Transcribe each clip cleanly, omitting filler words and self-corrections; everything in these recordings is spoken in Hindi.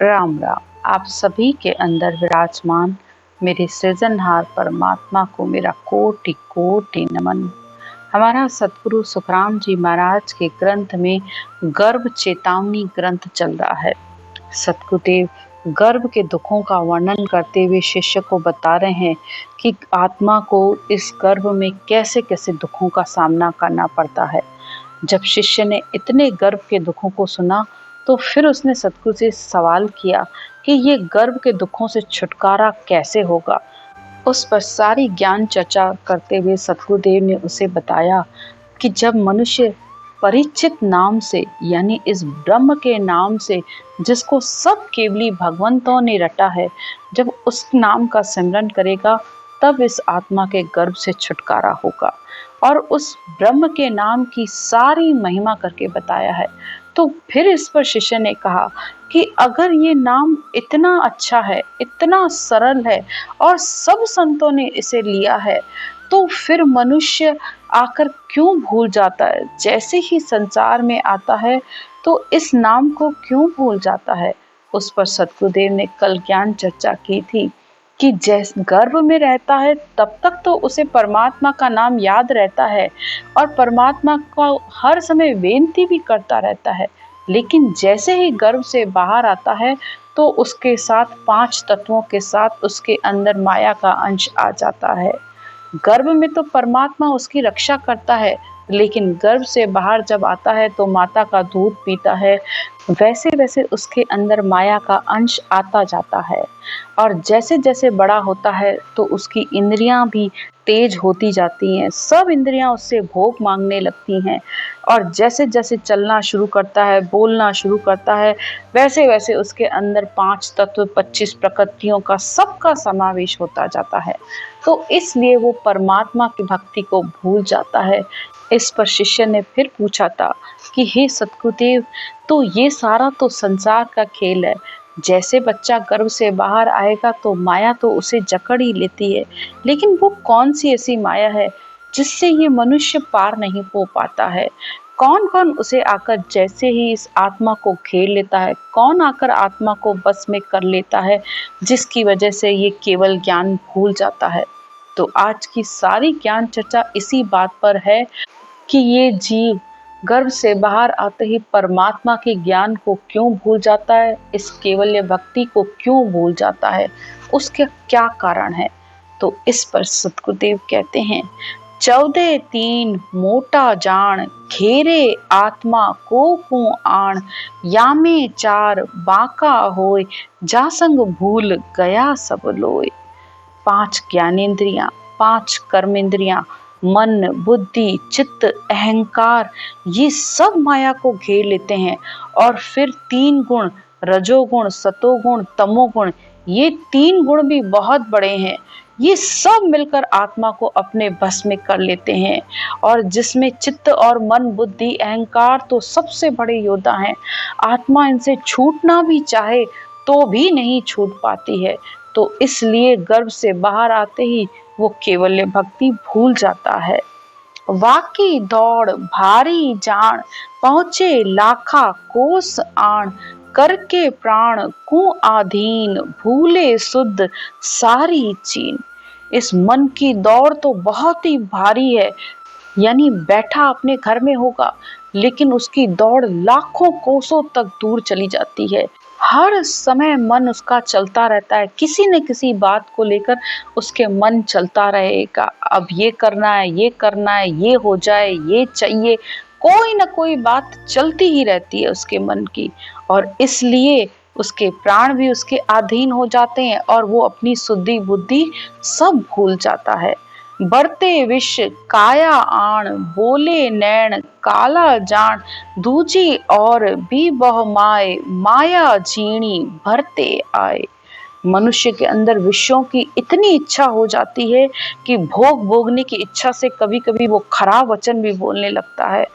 राम राम। आप सभी के अंदर विराजमान मेरे सृजनहार परमात्मा को मेरा कोटि कोटि नमन। हमारा सतगुरु सुखराम जी महाराज के ग्रंथ में गर्भ चेतावनी ग्रंथ चल रहा है। सतगुरुदेव गर्भ के दुखों का वर्णन करते हुए शिष्य को बता रहे हैं कि आत्मा को इस गर्भ में कैसे कैसे दुखों का सामना करना पड़ता है। जब शिष्य ने इतने गर्भ के दुखों को सुना तो फिर उसने सतगुरु से सवाल किया कि ये गर्भ के दुखों से छुटकारा कैसे होगा। उस पर सारी ज्ञान चर्चा करते हुए सतगुरुदेव ने उसे बताया कि जब मनुष्य परिचित नाम से यानी इस ब्रह्म के नाम से जिसको सब केवली भगवंतों ने रटा है, जब उस नाम का सिमरन करेगा तब इस आत्मा के गर्भ से छुटकारा होगा। और उस ब्रह्म के नाम की सारी महिमा करके बताया है। तो फिर इस पर शिष्य ने कहा कि अगर ये नाम इतना अच्छा है, इतना सरल है और सब संतों ने इसे लिया है, तो फिर मनुष्य आकर क्यों भूल जाता है? जैसे ही संसार में आता है तो इस नाम को क्यों भूल जाता है? उस पर सतगुरुदेव ने कल ज्ञान चर्चा की थी कि जैस गर्भ में रहता है तब तक तो उसे परमात्मा का नाम याद रहता है और परमात्मा को हर समय बेनती भी करता रहता है, लेकिन जैसे ही गर्भ से बाहर आता है तो उसके साथ 5 तत्वों के साथ उसके अंदर माया का अंश आ जाता है। गर्भ में तो परमात्मा उसकी रक्षा करता है, लेकिन गर्भ से बाहर जब आता है तो माता का दूध पीता है, वैसे वैसे उसके अंदर माया का अंश आता जाता है। और जैसे जैसे बड़ा होता है तो उसकी इंद्रियां भी तेज होती जाती हैं, सब इंद्रियां उससे भोग मांगने लगती हैं। और जैसे जैसे चलना शुरू करता है, बोलना शुरू करता है, वैसे वैसे उसके अंदर 5 तत्व 25 प्रकृतियों का सबका समावेश होता जाता है। तो इसलिए वो परमात्मा की भक्ति को भूल जाता है। इस पर शिष्य ने फिर पूछा था कि हे सतगुरुदेव, तो ये सारा तो संसार का खेल है। जैसे बच्चा गर्भ से बाहर आएगा तो माया तो उसे जकड़ ही लेती है, लेकिन वो कौन सी ऐसी माया है जिससे ये मनुष्य पार नहीं हो पाता है? कौन कौन उसे आकर जैसे ही इस आत्मा को घेर लेता है, कौन आकर आत्मा को बस में कर लेता है, जिसकी वजह से ये केवल ज्ञान भूल जाता है। तो आज की सारी ज्ञान चर्चा इसी बात पर है कि ये जीव गर्भ से बाहर आते ही परमात्मा के ज्ञान को क्यों भूल जाता है, इस केवल्य भक्ति को क्यों भूल जाता है, उसके क्या कारण है। तो इस पर सतगुरुदेव कहते हैं, 14 मोटा जान घेरे आत्मा को आण, यामे 4 बांका होय, जासंग भूल गया सब लोय। 5 ज्ञानेंद्रियां, 5 कर्मेंद्रियां, मन, बुद्धि, चित्त, अहंकार, ये सब माया को घेर लेते हैं। और फिर 3 गुण, रजोगुण, सतोगुण, तमोगुण, ये 3 गुण भी बहुत बड़े हैं। ये सब मिलकर आत्मा को अपने बस में कर लेते हैं। और जिसमें चित्त और मन, बुद्धि, अहंकार तो सबसे बड़े योद्धा हैं। आत्मा इनसे छूटना भी चाहे तो भी नहीं छूट पाती है। तो इसलिए गर्भ से बाहर आते ही वो केवल्य भक्ति भूल जाता है। वाकी दौड़ भारी जान, पहुँचे लाखा कोस आण, करके प्राण को आधीन, भूले शुद्ध सारी चीन। इस मन की दौड़ तो बहुत ही भारी है, यानी बैठा अपने घर में होगा लेकिन उसकी दौड़ लाखों कोसों तक दूर चली जाती है। हर समय मन उसका चलता रहता है, किसी न किसी बात को लेकर उसके मन चलता रहेगा। अब ये करना है, ये करना है, ये हो जाए, ये चाहिए, कोई ना कोई बात चलती ही रहती है उसके मन की। और इसलिए उसके प्राण भी उसके अधीन हो जाते हैं और वो अपनी शुद्धि बुद्धि सब भूल जाता है। बढ़ते विष काया आण, बोले नैण काला जान, दूजी और भी बह माए, माया झीणी भरते आए। मनुष्य के अंदर विषयों की इतनी इच्छा हो जाती है कि भोग भोगने की इच्छा से कभी कभी वो खराब वचन भी बोलने लगता है।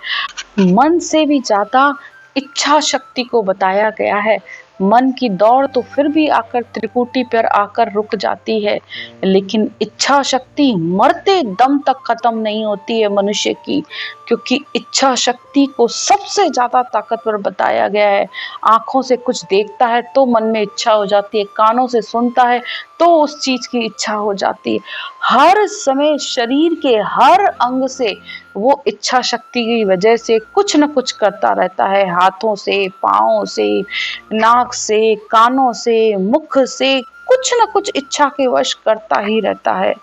मन से भी ज्यादा इच्छा शक्ति को बताया गया है। मन की दौड़ तो फिर भी आकर त्रिकुटी पर आकर रुक जाती है, लेकिन इच्छा शक्ति मरते दम तक खत्म नहीं होती है मनुष्य की, क्योंकि इच्छा शक्ति को सबसे ज्यादा ताकतवर बताया गया है। आंखों से कुछ देखता है तो मन में इच्छा हो जाती है, कानों से सुनता है तो उस चीज की इच्छा हो जाती है। हर समय शरीर के हर अंग से वो इच्छा शक्ति की वजह से कुछ न कुछ करता रहता है, हाथों से, पाँव से, नाक से, कानों से, मुख से, कुछ न कुछ इच्छा के वश करता ही रहता है।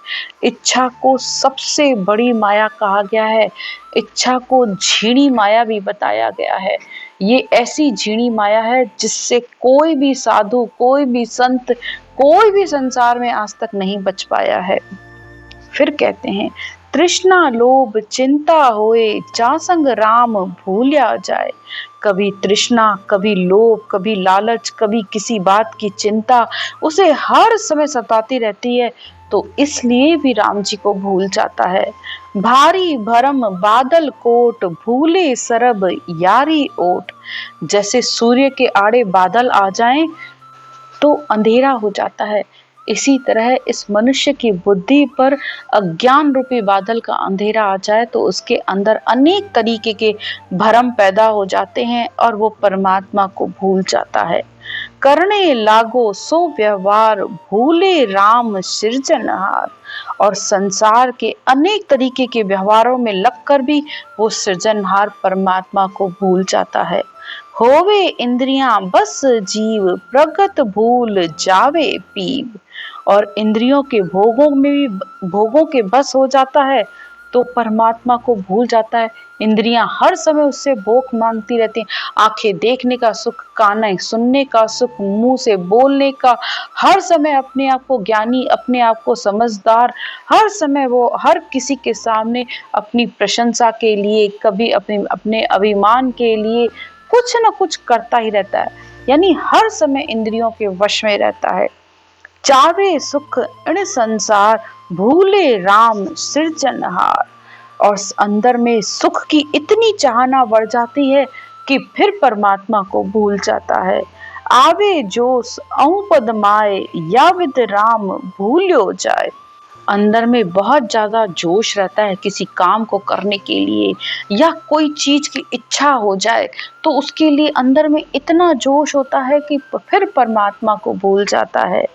इच्छा को सबसे बड़ी माया कहा गया है। इच्छा को झीणी माया भी बताया गया है। ये ऐसी झीणी माया है जिससे कोई भी साधु, कोई भी संत, कोई भी संसार में आज तक नहीं बच पाया है। फिर कहते हैं, तृष्णा लोभ चिंता होए, जासंग राम भूलिया जाए। कभी तृष्णा, कभी लोभ, कभी लालच, कभी किसी बात की चिंता उसे हर समय सताती रहती है, तो इसलिए भी राम जी को भूल जाता है। भारी भरम बादल कोट, भूले सरब यारी ओट। जैसे सूर्य के आड़े बादल आ जाएं तो अंधेरा हो जाता है, इसी तरह इस मनुष्य की बुद्धि पर अज्ञान रूपी बादल का अंधेरा आ जाए तो उसके अंदर अनेक तरीके के भ्रम पैदा हो जाते हैं और वो परमात्मा को भूल जाता है। करने लागो सो व्यवहार, भूले राम सृजनहार। और संसार के अनेक तरीके के व्यवहारों में लगकर भी वो सृजनहार परमात्मा को भूल जाता है। होवे इंद्रियां बस जीव, प्रगत भूल जावे पीव। और इंद्रियों के भोगों में भी भोगों के बस हो जाता है तो परमात्मा को भूल जाता है। इंद्रियां हर समय उससे भोग मांगती रहती हैं। आंखें देखने का सुख, कानें सुनने का सुख, मुंह से बोलने का, हर समय अपने आप को ज्ञानी, अपने आप को समझदार, हर समय वो हर किसी के सामने अपनी प्रशंसा के लिए, कभी अपने अपने अभिमान के लिए कुछ न कुछ करता ही रहता है, यानी हर समय इंद्रियों के वश में रहता है। चावे सुख इन संसार, भूले राम सृजनहार। और अंदर में सुख की इतनी चाहना बढ़ जाती है कि फिर परमात्मा को भूल जाता है। आवे जोश अऊं पद माए, या विद राम भूल्यो जाए। अंदर में बहुत ज्यादा जोश रहता है किसी काम को करने के लिए, या कोई चीज की इच्छा हो जाए तो उसके लिए अंदर में इतना जोश होता है कि फिर परमात्मा को भूल जाता है।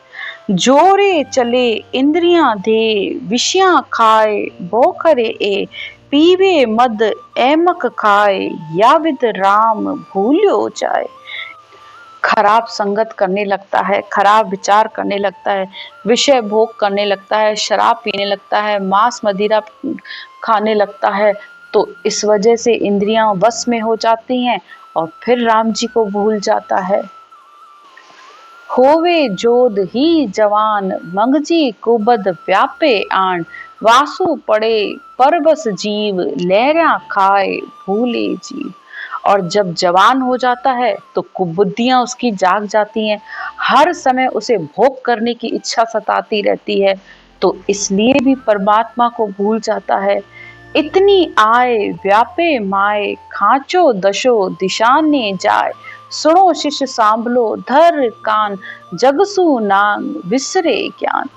जोरे चले इंद्रियां दे, विषयां खाए बोखरे ए। पीवे मद एमक खाए, या विद राम भूल्यो जाए। खराब संगत करने लगता है, खराब विचार करने लगता है, विषय भोग करने लगता है, शराब पीने लगता है, मांस मदिरा खाने लगता है, तो इस वजह से इंद्रियां वश में हो जाती हैं और फिर राम जी को भूल जाता है। होवे जोध ही जवान, मंगजी कुबद व्यापे आन। वासु पड़े परबस जीव, लहरा खाए भूले जीव। और जब जवान हो जाता है तो कुबुद्धियां उसकी जाग जाती हैं, हर समय उसे भोग करने की इच्छा सताती रहती है, तो इसलिए भी परमात्मा को भूल जाता है। इतनी आए व्यापे माए, खांचो दशो दिशाने जाए। सुनो शिष्य सांभलो धर कान, जगसु नांग विसरे ज्ञान।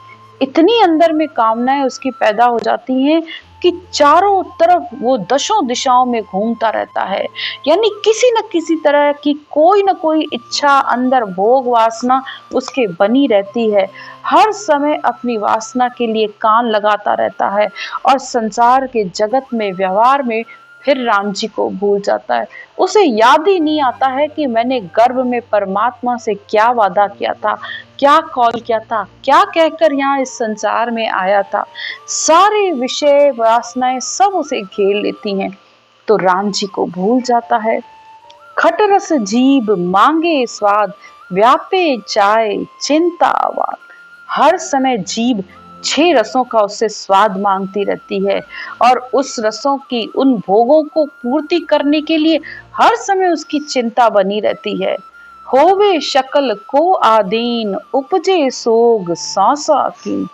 इतनी अंदर में कामनाएं उसकी पैदा हो जाती हैं कि चारों तरफ वो दशों दिशाओं में घूमता रहता है, यानी किसी न किसी तरह की कोई न कोई इच्छा अंदर, भोग वासना उसके बनी रहती है। हर समय अपनी वासना के लिए कान लगाता रहता है और संसार के जगत में, व्यवहार में फिर राम जी को भूल जाता है। उसे याद ही नहीं आता है कि मैंने गर्भ में परमात्मा से क्या वादा किया था, क्या कॉल किया था, क्या कहकर यहाँ इस संसार में आया था। सारे विषय वासनाएं सब उसे घेर लेती हैं, तो राम जी को भूल जाता है। खटरस जीभ मांगे स्वाद, व्यापे चाय चिंतावाद। हर समय जीभ 6 रसों का उससे स्वाद मांगती रहती है और उस रसों की, उन भोगों को पूर्ति करने के लिए हर समय उसकी चिंता बनी रहती है। होवे शकल को आदीन, उपजे सोग सांसा कीन।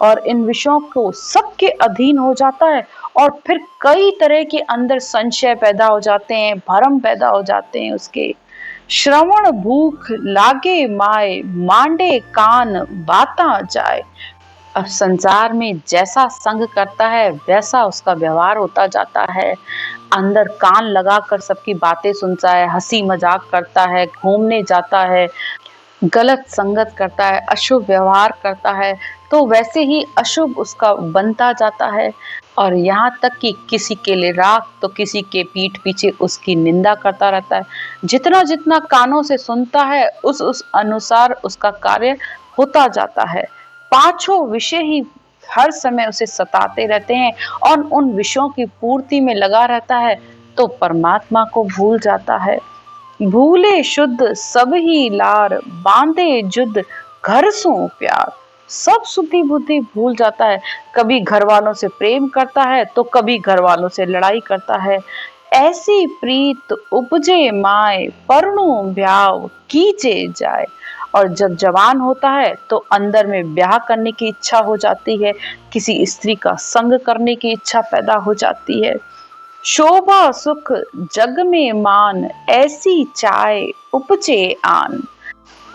और इन विषयों को सबके अधीन हो जाता है और फिर कई तरह के अंदर संशय पैदा हो जाते हैं, भ्रम पैदा हो जाते हैं उसके। श्रवण भूख लागे माए, मांडे कान बाता जाए। अब संसार में जैसा संग करता है वैसा उसका व्यवहार होता जाता है। अंदर कान लगाकर सबकी बातें सुनता है, हंसी मजाक करता है, घूमने जाता है, गलत संगत करता है, अशुभ व्यवहार करता है, तो वैसे ही अशुभ उसका बनता जाता है। और यहाँ तक कि किसी के लिए राख तो किसी के पीठ पीछे उसकी निंदा करता रहता है। जितना जितना कानों से सुनता है उस अनुसार उसका कार्य होता जाता है। पांचों विषय ही हर समय उसे सताते रहते हैं और उन विषयों की पूर्ति में लगा रहता है, तो परमात्मा को भूल जाता है। भूले शुद्ध सब ही लार, बांधे जुद घर सो प्यार। सब सुधि बुद्धि भूल जाता है। कभी घर वालों से प्रेम करता है तो कभी घर वालों से लड़ाई करता है। ऐसी प्रीत उपजे माए, परणु ब्याह कीजे जाए। और जब जवान होता है तो अंदर में ब्याह करने की इच्छा हो जाती है, किसी स्त्री का संग करने की इच्छा पैदा हो जाती है। शोभा सुख जग में मान, ऐसी चाय उपजे आन।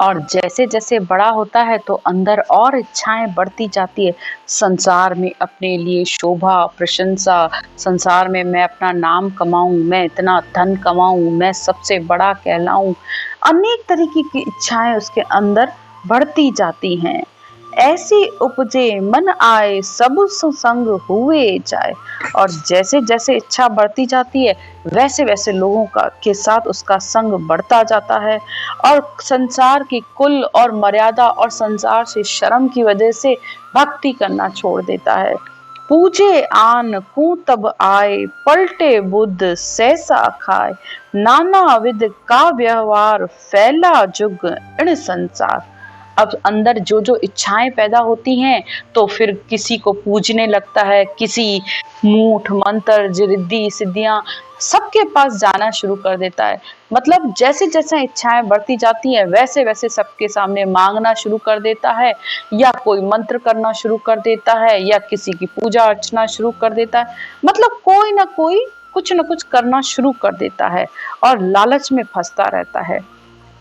और जैसे जैसे बड़ा होता है तो अंदर और इच्छाएं बढ़ती जाती है। संसार में अपने लिए शोभा प्रशंसा, संसार में मैं अपना नाम कमाऊं, मैं इतना धन कमाऊं, मैं सबसे बड़ा कहलाऊं, अनेक तरीके की इच्छाएं उसके अंदर बढ़ती जाती हैं। ऐसी उपजे मन आए, सब संग हुए जाए। और जैसे जैसे इच्छा बढ़ती जाती है वैसे वैसे लोगों का के साथ उसका संग बढ़ता जाता है। और संसार की कुल और मर्यादा और संसार से शर्म की वजह से भक्ति करना छोड़ देता है। पूजे आन कू तब आए, पलटे बुद्ध सहसा खाए। नाना विध का व्यवहार, फैला जुग इण संसार। अब अंदर जो जो इच्छाएं पैदा होती हैं तो फिर किसी को पूजने लगता है, किसी मूठ मंत्र रिद्धि सिद्धियां सबके पास जाना शुरू कर देता है। मतलब जैसे जैसे इच्छाएं बढ़ती जाती हैं वैसे वैसे सबके सामने मांगना शुरू कर देता है, या कोई मंत्र करना शुरू कर देता है, या किसी की पूजा अर्चना शुरू कर देता है। मतलब कोई ना कोई कुछ ना कुछ करना शुरू कर देता है और लालच में फंसता रहता है।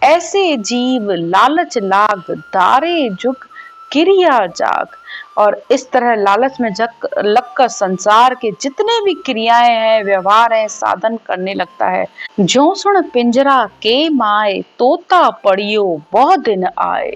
ऐसे जीव लालच लाग, दारे जुग क्रिया जाग। और इस तरह लालच में जग लगकर संसार के जितने भी क्रियाएं हैं व्यवहार हैं साधन करने लगता है। जो सुन पिंजरा के माए, तोता पड़ियो बहुत दिन आए।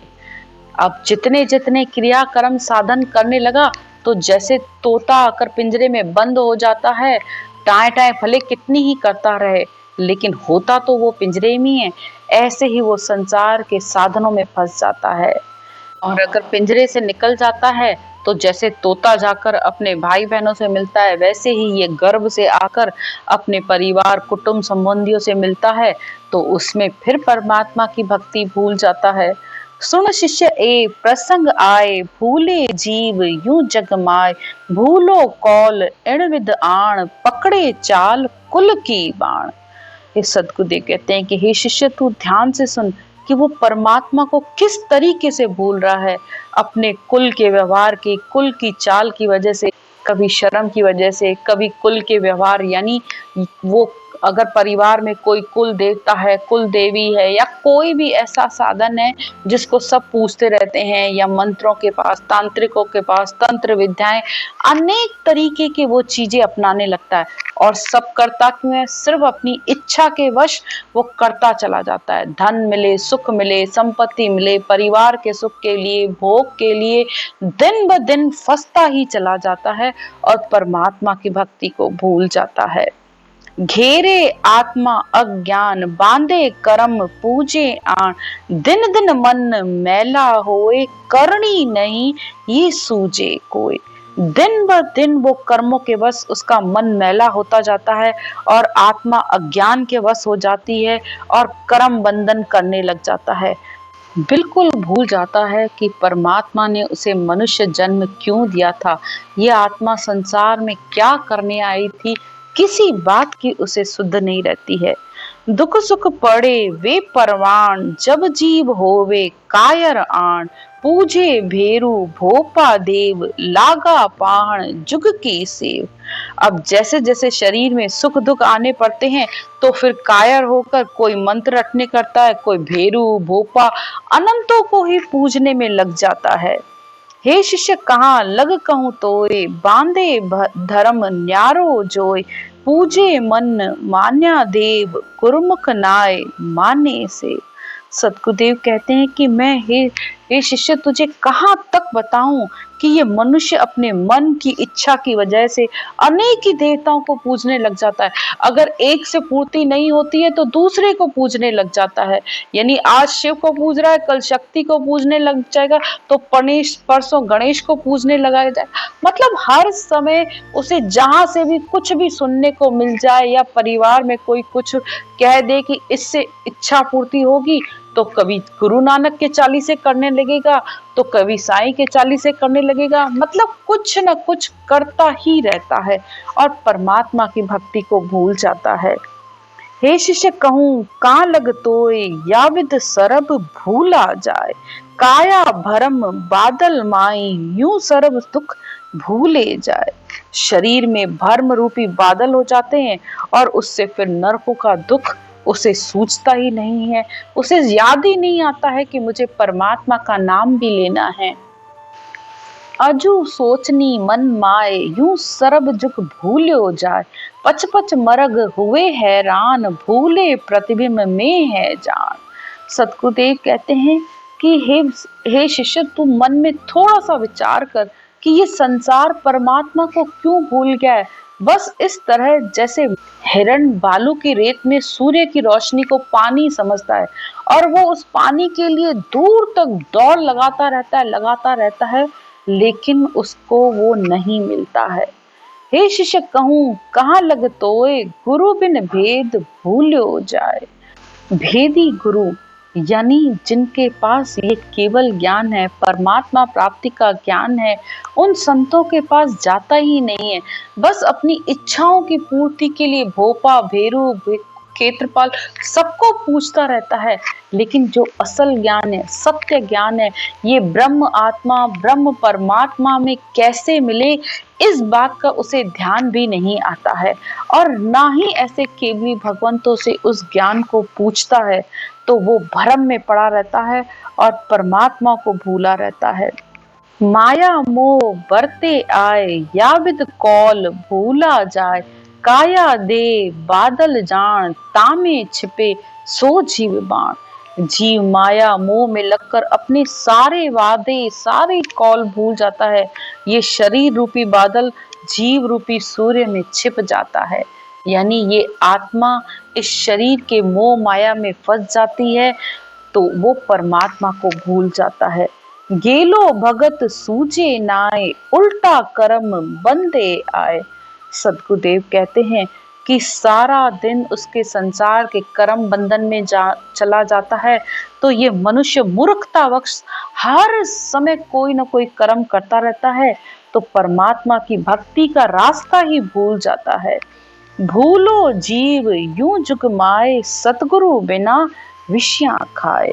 अब जितने जितने क्रिया कर्म साधन करने लगा तो जैसे तोता आकर पिंजरे में बंद हो जाता है, टाए टाए भले कितनी ही करता रहे लेकिन होता तो वो पिंजरे में है। ऐसे ही वो संसार के साधनों में फंस जाता है। और अगर पिंजरे से निकल जाता है तो जैसे तोता जाकर अपने भाई बहनों से मिलता है वैसे ही ये गर्भ से आकर अपने परिवार कुटुंब संबंधियों से मिलता है, तो उसमें फिर परमात्मा की भक्ति भूल जाता है। सुन शिष्य ए प्रसंग आए, भूले जीव यूं जग माय। भूलो कौल इण विद आण, पकड़े चाल कुल की बाण। ये सदगुरुदेव कहते हैं कि हे शिष्य तू ध्यान से सुन कि वो परमात्मा को किस तरीके से भूल रहा है। अपने कुल के व्यवहार की, कुल की चाल की वजह से, कभी शर्म की वजह से, कभी कुल के व्यवहार यानी वो अगर परिवार में कोई कुल देवता है, कुल देवी है, या कोई भी ऐसा साधन है जिसको सब पूछते रहते हैं, या मंत्रों के पास, तांत्रिकों के पास तंत्र विद्याएं, अनेक तरीके की वो चीजें अपनाने लगता है। और सब करता क्यों है? सिर्फ अपनी इच्छा के वश वो करता चला जाता है। धन मिले, सुख मिले, संपत्ति मिले, परिवार के सुख के लिए, भोग के लिए दिन ब दिन फंसता ही चला जाता है और परमात्मा की भक्ति को भूल जाता है। घेरे आत्मा अज्ञान, बांधे कर्म पूजे आन। दिन दिन मन मैला होए, करनी नहीं ये सूझे कोई। दिन ब दिन वो कर्मों के वश उसका मन मैला होता जाता है और आत्मा अज्ञान के वश हो जाती है और कर्म बंधन करने लग जाता है। बिल्कुल भूल जाता है कि परमात्मा ने उसे मनुष्य जन्म क्यों दिया था, ये आत्मा संसार में क्या करने आई थी, किसी बात की उसे सुध नहीं रहती है। दुख सुख पड़े वे परवान, जब जीव होवे कायर आण, पूजे भेरू भोपा देव, लागा पाहण जुग की सेव। अब जैसे जैसे शरीर में सुख दुख आने पड़ते हैं तो फिर कायर होकर कोई मंत्र रटने करता है, कोई भेरू भोपा अनंतों को ही पूजने में लग जाता है। हे शिष्य कहाँ लग कहूँ तोय, बांधे धर्म न्यारो जोय, पूजे मन मान्या देव, गुरुमुख नाय माने से। सतगुरुदेव कहते हैं कि मैं हे शिष्य तुझे कहाँ तक बताऊं कि ये मनुष्य अपने मन की इच्छा की वजह से अनेक ही देवताओं को पूजने लग जाता है। अगर एक से पूर्ति नहीं होती है तो दूसरे को पूजने लग जाता है। यानी आज शिव को पूज रहा है, कल शक्ति को पूजने लग जाएगा, तो परसों गणेश को पूजने लगा जाए। मतलब हर समय उसे जहां से भी कुछ भी सुनने को मिल जाए या परिवार में कोई कुछ कह दे कि इससे इच्छा पूर्ति होगी, तो कभी गुरु नानक के चालीसे करने लगेगा, तो कभी साईं के चालीसे करने लगेगा। मतलब कुछ न कुछ करता ही रहता है और परमात्मा की भक्ति को भूल जाता है। हे शिष्य कहूँ कहाँ लग तोय, या विद सरब भूला जाए, काया भरम बादल माई, यूं सरब दुख भूले जाए। शरीर में भर्म रूपी बादल हो जाते हैं और उससे फिर नरकों का दुख उसे सूझता ही नहीं है, उसे याद ही नहीं आता है कि मुझे परमात्मा का नाम भी लेना है। अजू सोचनी मन माए, यूं सरब जुग भूल्यो जाए, पच पच मरग हुए हैरान, भूले प्रतिबिंब में है जान। सतगुरुदेव कहते हैं कि हे शिष्य तू मन में थोड़ा सा विचार कर कि ये संसार परमात्मा को क्यों भूल गया है। बस इस तरह जैसे हिरण बालू की रेत में सूर्य की रोशनी को पानी समझता है और वो उस पानी के लिए दूर तक दौड़ लगाता रहता है, लेकिन उसको वो नहीं मिलता है। हे शिष्य कहूँ कहाँ लग तोय, गुरु बिन भेद भूल्यो जाए। भेदी गुरु यानी जिनके पास ये केवल ज्ञान है, परमात्मा प्राप्ति का ज्ञान है, उन संतों के पास जाता ही नहीं है। बस अपनी इच्छाओं की पूर्ति के लिए भोपा भेरू क्षेत्रपाल सबको पूछता रहता है, लेकिन जो असल ज्ञान है, सत्य ज्ञान है, ये ब्रह्म आत्मा ब्रह्म परमात्मा में कैसे मिले, इस बात का उसे ध्यान भी नहीं आता है और ना ही ऐसे केवली भगवंतों से उस ज्ञान को पूछता है। तो वो भ्रम में पड़ा रहता है और परमात्मा को भूला रहता है। माया मोह बरते आए, या विद कौल भूला जाए, काया दे बादल जान, तामे छिपे सो जीव बाण। जीव माया मोह में लगकर अपने सारे वादे सारे कौल भूल जाता है। ये शरीर रूपी बादल जीव रूपी सूर्य में छिप जाता है। यानी ये आत्मा इस शरीर के मोह माया में फंस जाती है तो वो परमात्मा को भूल जाता है। गेलो भगत सूझे नाय, उल्टा कर्म बंदे आए। सदगुरुदेव कहते हैं कि सारा दिन उसके संसार के कर्म बंधन में चला जाता है, तो ये मनुष्य मूर्खतावश हर समय कोई ना कोई कर्म करता रहता है, तो परमात्मा की भक्ति का रास्ता ही भूल जाता है। भूलो जीव यूं जुग माए, सतगुरु बिना विषयां खाए।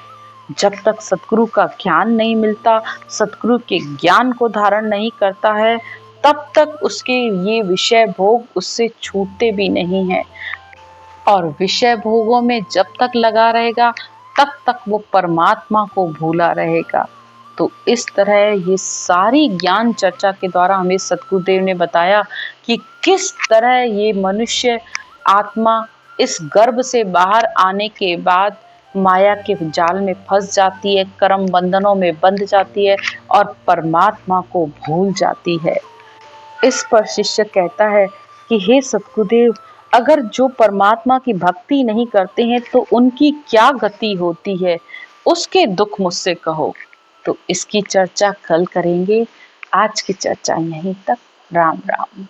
जब तक सतगुरु का ज्ञान नहीं मिलता, सतगुरु के ज्ञान को धारण नहीं करता है, तब तक उसके ये विषय भोग उससे छूटते भी नहीं है और विषय भोगों में जब तक लगा रहेगा तब तक वो परमात्मा को भूला रहेगा। तो इस तरह ये सारी ज्ञान चर्चा के द्वारा हमें सतगुरुदेव ने बताया कि किस तरह ये मनुष्य आत्मा इस गर्भ से बाहर आने के बाद माया के जाल में फंस जाती है, कर्म बंधनों में बंध जाती है और परमात्मा को भूल जाती है। इस पर शिष्य कहता है कि हे सतगुरुदेव, अगर जो परमात्मा की भक्ति नहीं करते हैं तो उनकी क्या गति होती है, उसके दुख मुझसे कहो। तो इसकी चर्चा कल करेंगे। आज की चर्चा यहीं तक। राम राम।